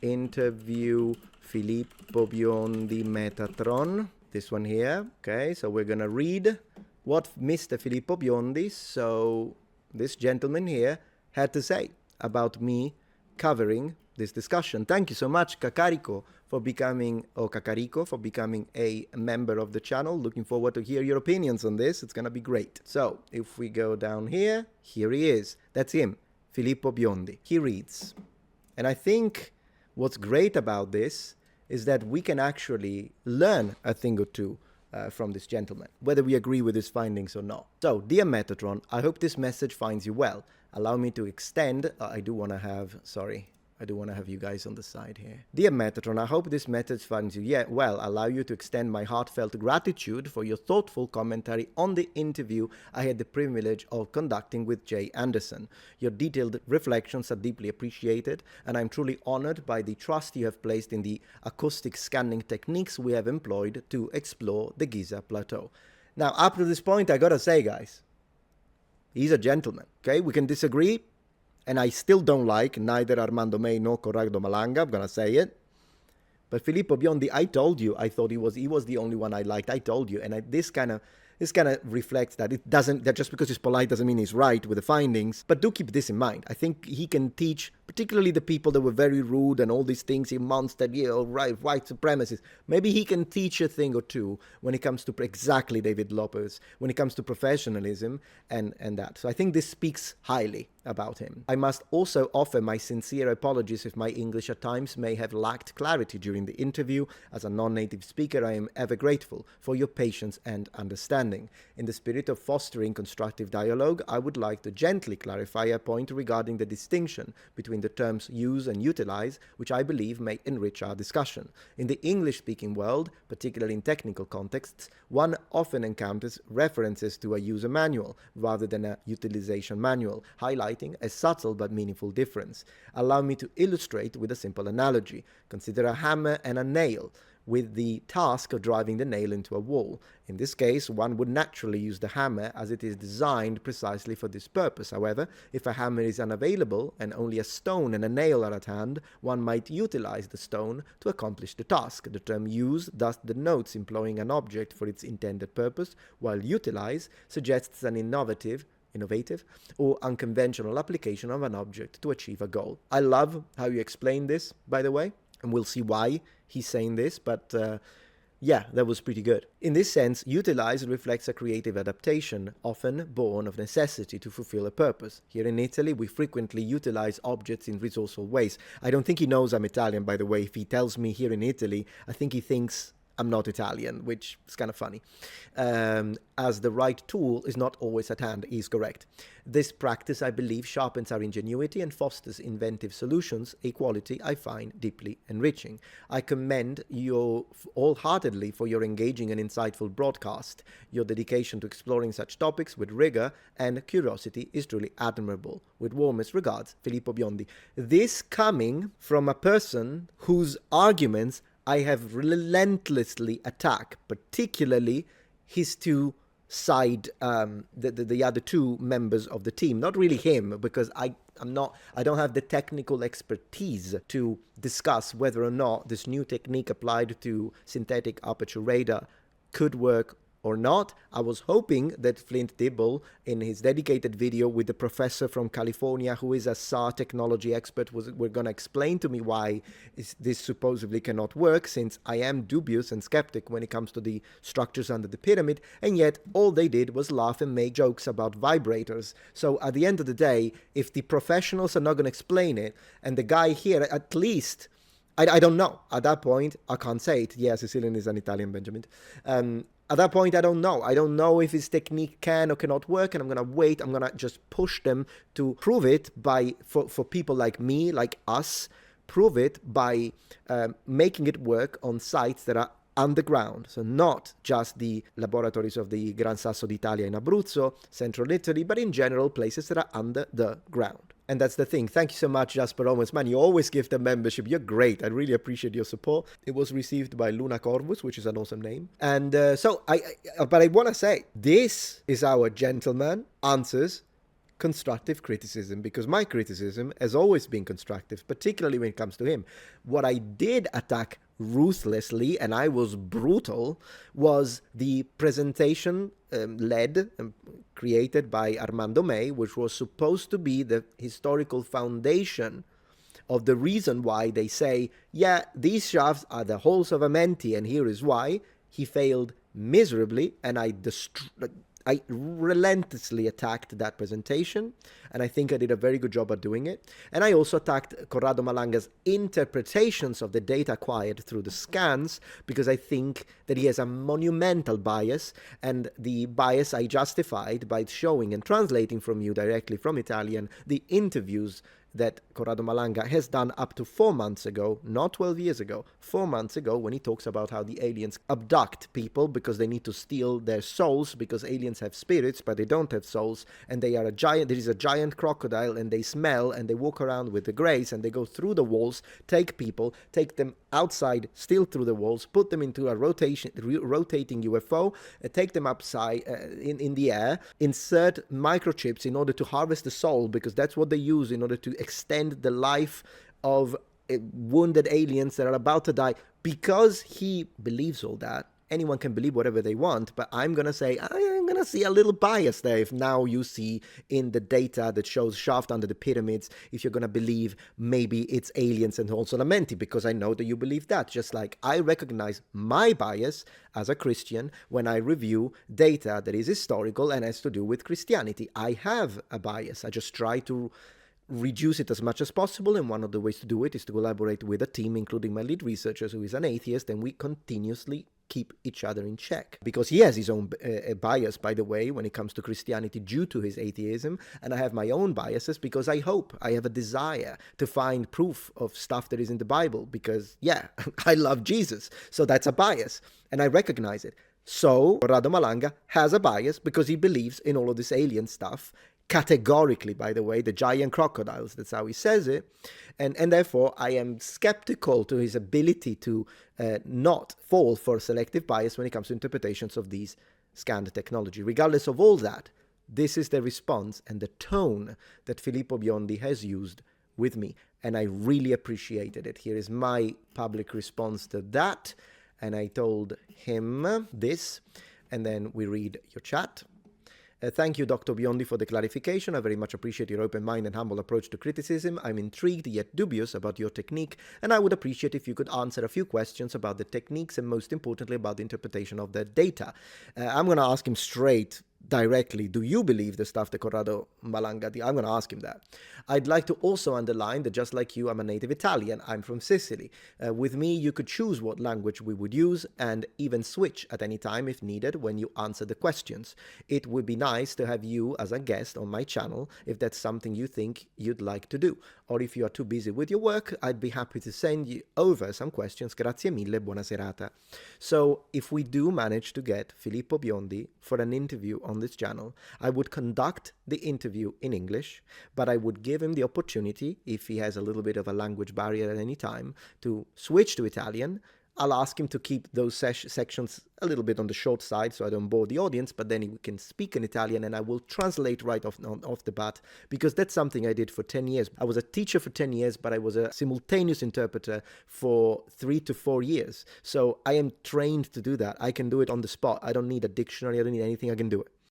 interview Filippo Biondi Metatron. This one here. Okay, so we're gonna read what Mr. Filippo Biondi, so this gentleman here, had to say about me covering this discussion. Thank you so much, Cacarico, for becoming a member of the channel. Looking forward to hear your opinions on this. It's gonna be great. So if we go down here he is. That's him, Filippo Biondi. He reads, and I think what's great about this is that we can actually learn a thing or two from this gentleman, whether we agree with his findings or not. So, dear Metatron, I hope this message finds you well. Allow me to extend, I do want to have you guys on the side here. Dear Metatron, I hope this message finds you well. Allow you to extend my heartfelt gratitude for your thoughtful commentary on the interview I had the privilege of conducting with Jay Anderson. Your detailed reflections are deeply appreciated, and I'm truly honored by the trust you have placed in the acoustic scanning techniques we have employed to explore the Giza plateau. Now, up to this point, I gotta say, guys, he's a gentleman, okay? We can disagree, and I still don't like neither Armando May nor Corrado Malanga, I'm gonna say it. But Filippo Biondi, I told you, I thought he was the only one I liked. I told you, and this kind of reflects that that just because he's polite doesn't mean he's right with the findings. But do keep this in mind. I think he can teach, particularly the people that were very rude and all these things, he monstered, white supremacists. Maybe he can teach a thing or two when it comes to exactly David Lopez, when it comes to professionalism and that. So I think this speaks highly about him. I must also offer my sincere apologies if my English at times may have lacked clarity during the interview. As a non-native speaker, I am ever grateful for your patience and understanding. In the spirit of fostering constructive dialogue, I would like to gently clarify a point regarding the distinction between the terms use and utilize, which I believe may enrich our discussion. In the English-speaking world, particularly in technical contexts, one often encounters references to a user manual rather than a utilization manual, highlighting a subtle but meaningful difference. Allow me to illustrate with a simple analogy. Consider a hammer and a nail, with the task of driving the nail into a wall. In this case, one would naturally use the hammer as it is designed precisely for this purpose. However, if a hammer is unavailable and only a stone and a nail are at hand, one might utilize the stone to accomplish the task. The term use thus denotes employing an object for its intended purpose, while utilize suggests an innovative or unconventional application of an object to achieve a goal. I love how you explain this, by the way, and we'll see why he's saying this, but yeah, that was pretty good. In this sense, utilize reflects a creative adaptation, often born of necessity to fulfill a purpose. Here in Italy, we frequently utilize objects in resourceful ways. I don't think he knows I'm Italian, by the way. If he tells me here in Italy, I think he thinks I'm not Italian, which is kind of funny, as the right tool is not always at hand. He's correct. This practice, I believe, sharpens our ingenuity and fosters inventive solutions, a quality I find deeply enriching. I commend you wholeheartedly for your engaging and insightful broadcast. Your dedication to exploring such topics with rigor and curiosity is truly admirable. With warmest regards, Filippo Biondi. This coming from a person whose arguments I have relentlessly attacked, particularly his two side, the other two members of the team. Not really him, because I don't have the technical expertise to discuss whether or not this new technique applied to synthetic aperture radar could work or not. I was hoping that Flint Dibble, in his dedicated video with the professor from California who is a SAR technology expert, were going to explain to me why this supposedly cannot work, since I am dubious and skeptic when it comes to the structures under the pyramid, and yet all they did was laugh and make jokes about vibrators. So at the end of the day, if the professionals are not going to explain it, and the guy here, at least, I don't know. At that point, I can't say it. Yeah, Sicilian is an Italian, Benjamin. At that point, I don't know. I don't know if his technique can or cannot work, and I'm going to wait. I'm going to just push them to prove it for people like me, like us, prove it by making it work on sites that are underground. So not just the laboratories of the Gran Sasso d'Italia in Abruzzo, central Italy, but in general places that are under the ground. And that's the thing. Thank you so much, Jasper Owens. Man, you always give the membership. You're great. I really appreciate your support. It was received by Luna Corvus, which is an awesome name. And but I want to say, this is our gentleman answers constructive criticism, because my criticism has always been constructive, particularly when it comes to him. What I did attack ruthlessly, and I was brutal, was the presentation led and created by Armando May, which was supposed to be the historical foundation of the reason why they say, yeah, these shafts are the holes of Amenti, and here is why. He failed miserably, and I relentlessly attacked that presentation, and I think I did a very good job at doing it. And I also attacked Corrado Malanga's interpretations of the data acquired through the scans, because I think that he has a monumental bias, and the bias I justified by showing and translating from you directly from Italian the interviews that Corrado Malanga has done up to 4 months ago, not 12 years ago, 4 months ago, when he talks about how the aliens abduct people because they need to steal their souls, because aliens have spirits but they don't have souls, and they are there is a giant crocodile, and they smell, and they walk around with the grays, and they go through the walls, take people, take them outside, still through the walls, put them into a rotating UFO, take them upside in the air, insert microchips in order to harvest the soul, because that's what they use in order to extend the life of wounded aliens that are about to die. Because he believes all that, anyone can believe whatever they want, but I'm going to say, I'm going to see a little bias there if now you see in the data that shows shaft under the pyramids, if you're going to believe maybe it's aliens and also Lamenti, because I know that you believe that. Just like I recognize my bias as a Christian when I review data that is historical and has to do with Christianity. I have a bias. I just try to reduce it as much as possible, and one of the ways to do it is to collaborate with a team, including my lead researcher, who is an atheist, and we continuously keep each other in check, because he has his own bias, by the way, when it comes to Christianity due to his atheism, and I have my own biases because I have a desire to find proof of stuff that is in the Bible, because yeah, I love Jesus, so that's a bias, and I recognize it. So Corrado Malanga has a bias because he believes in all of this alien stuff, categorically, by the way, the giant crocodiles, that's how he says it, and therefore I am skeptical to his ability to not fall for selective bias when it comes to interpretations of these scanned technology. Regardless of all that, this is the response and the tone that Filippo Biondi has used with me, and I really appreciated it. Here is my public response to that, and I told him this, and then we read your chat. Thank you, Dr. Biondi, for the clarification. I very much appreciate your open mind and humble approach to criticism. I'm intrigued yet dubious about your technique, and I would appreciate if you could answer a few questions about the techniques and most importantly about the interpretation of the data. I'm going to ask him straight, directly, do you believe the stuff that Corrado Malanga did? I'm going to ask him that. I'd like to also underline that just like you, I'm a native Italian. I'm from Sicily. With me, you could choose what language we would use and even switch at any time if needed when you answer the questions. It would be nice to have you as a guest on my channel if that's something you think you'd like to do. Or if you are too busy with your work, I'd be happy to send you over some questions. Grazie mille, buona serata. So if we do manage to get Filippo Biondi for an interview on this channel, I would conduct the interview in English, but I would give him the opportunity, if he has a little bit of a language barrier at any time, to switch to Italian. I'll ask him to keep those sections a little bit on the short side so I don't bore the audience, but then he can speak in Italian and I will translate right off the bat, because that's something I did for 10 years. I was a teacher for 10 years, but I was a simultaneous interpreter for 3 to 4 years. So I am trained to do that. I can do it on the spot. I don't need a dictionary. I don't need anything. I can do it.